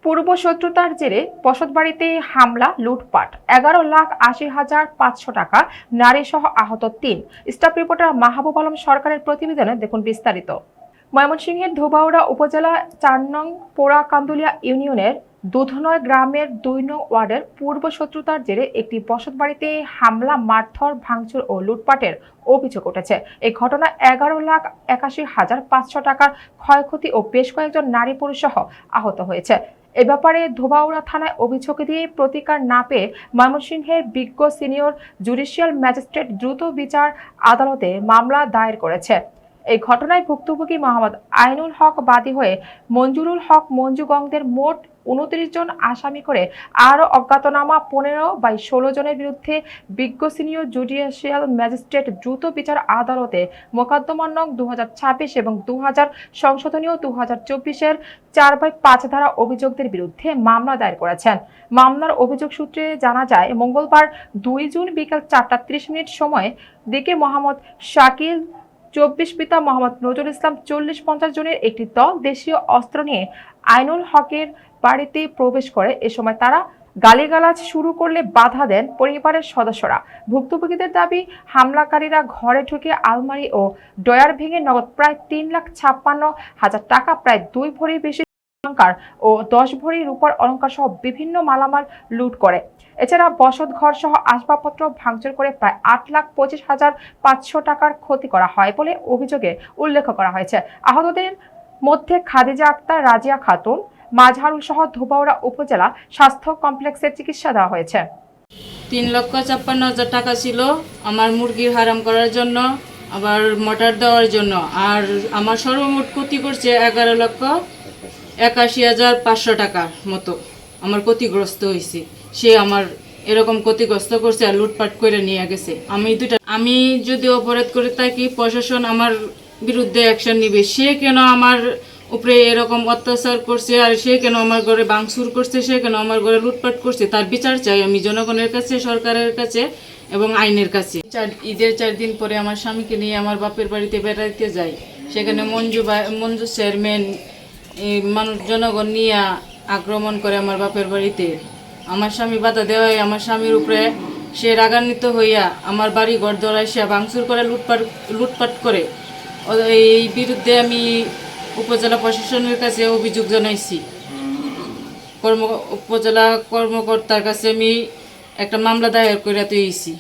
পূর্বশত্রুতার জেরে বসতবাড়িতে হামলা, লুটপাট, 11,80,500 টাকা, নারীসহ আহত ৩। স্টাফ রিপোর্টার মাহবুব আলম সরকারের প্রতিবেদনে দেখুন বিস্তারিত। ময়মনসিংহের ধোবাউড়া উপজেলা ৪ নং পোড়াকান্দুলিয়া ইউনিয়নের দুধনয় গ্রামের ২ নং ওয়ার্ডের পূর্বশত্রুতার জেরে একটি বসতবাড়িতে হামলা, মারধর, ভাঙচুর ও লুটপাটের অভিযোগ উঠেছে। এই ঘটনায় 11,81,500 টাকার ক্ষয়ক্ষতি ও বেশ কয়েকজন নারী পুরুষ সহ আহত হয়েছে। এ ব্যাপারে ধোবাউড়া থানায় অভিযোগ দিয়ে প্রতিকার না পেয়ে ময়মনসিংহের বিজ্ঞ সিনিয়র জুডিশিয়াল ম্যাজিস্ট্রেট দ্রুত বিচার আদালতে মামলা দায়ের করেছে। এই ঘটনায় ভুক্তভোগী মোহাম্মদ আইনুল হক বাদী হয়ে মঞ্জুরুল হক মঞ্জু গংদের মোট ২৯ জন আসামি করে আরও অজ্ঞাতনামা ১৫/১৬ জনের বিরুদ্ধে বিজ্ঞ সিনিয়র জুডিশিয়াল ম্যাজিস্ট্রেট দ্রুত বিচার আদালতে মোকদ্দমা নং ২০২৬ এবং ২০০০ সংশোধনীয় ২০২৪-এর ৪/৫ ধারা অভিযোগদের বিরুদ্ধে মামলা দায়ের করেছেন। মামলার অভিযোগ সূত্রে জানা যায়, মঙ্গলবার ২ জুন বিকেল ৪টা ৩০ সময় দিকে মোহাম্মদ শাকিল ২৪, পিতা মোহাম্মদ নজরুল ইসলাম ৪০-৫০ জনের একটি দল দেশীয় অস্ত্র নিয়ে আইনুল হকের বাড়িতে প্রবেশ করে। এ সময় তারা গালিগালাজ শুরু করলে বাধা দেন পরিবারের সদস্যরা। ভুক্তভোগীদের দাবি, হামলাকারীরা ঘরে ঢুকে আলমারি ও ড্রয়ার ভেঙে নগদ প্রায় ৩,৫৬,০০০ টাকা, প্রায় ২ ভরি বেশি অলংকার ও ১০ ভরি রূপার অলংকার সহ বিভিন্ন মালামাল লুট করে। এছাড়া বসত ঘর সহ আসবাবপত্র ভাঙচুর করে প্রায় ৮,২৫,৫০০ টাকার ক্ষতি করা হয় বলে অভিযোগে উল্লেখ করা হয়েছে। আহতদের মধ্যে খাদিজা আক্তার, রাজিয়া খাতুন, মাঝহারুল সহ ধোবাউড়া উপজেলা স্বাস্থ্য কমপ্লেক্সে চিকিৎসা দেওয়া হয়েছে। ৩,৫৬,০০০ টাকা ছিল আমার মুরগির হারাম করার জন্য, আবার মোটর দেওয়ার জন্য। আর আমার সর্বমোট ক্ষতি করছে 11,81,500 টাকার মতো আমার ক্ষতিগ্রস্ত হয়েছে। সে আমার এরকম ক্ষতিগ্রস্ত করছে আর লুটপাট করে নিয়ে গেছে। আমি যদি অপরাধ করে থাকি, প্রশাসন আমার বিরুদ্ধে অ্যাকশন নিবে। সে কেন আমার উপরে এরকম অত্যাচার করছে, আর সে কেন আমার ঘরে ভাঙচুর করছে, সে কেন আমার ঘরে লুটপাট করছে, তার বিচার চাই আমি জনগণের কাছে, সরকারের কাছে এবং আইনের কাছে। ঈদের ৪ দিন পরে আমার স্বামীকে নিয়ে আমার বাপের বাড়িতে বেড়াইতে যাই। সেখানে মঞ্জু চেয়ারম্যান মানুষ জনগণ নিয়ে আক্রমণ করে আমার বাপের বাড়িতে। আমার স্বামী বাধা দেওয়ায় আমার স্বামীর উপরে সে রাগান্বিত হইয়া আমার বাড়ি ঘর দৌড়ায় সে ভাঙচুর করে, লুটপাট করে। এই বিরুদ্ধে আমি উপজেলা প্রশাসনের কাছে অভিযোগ জানাইছি। উপজেলা কর্মকর্তার কাছে আমি একটা মামলা দায়ের করে দিয়েছি।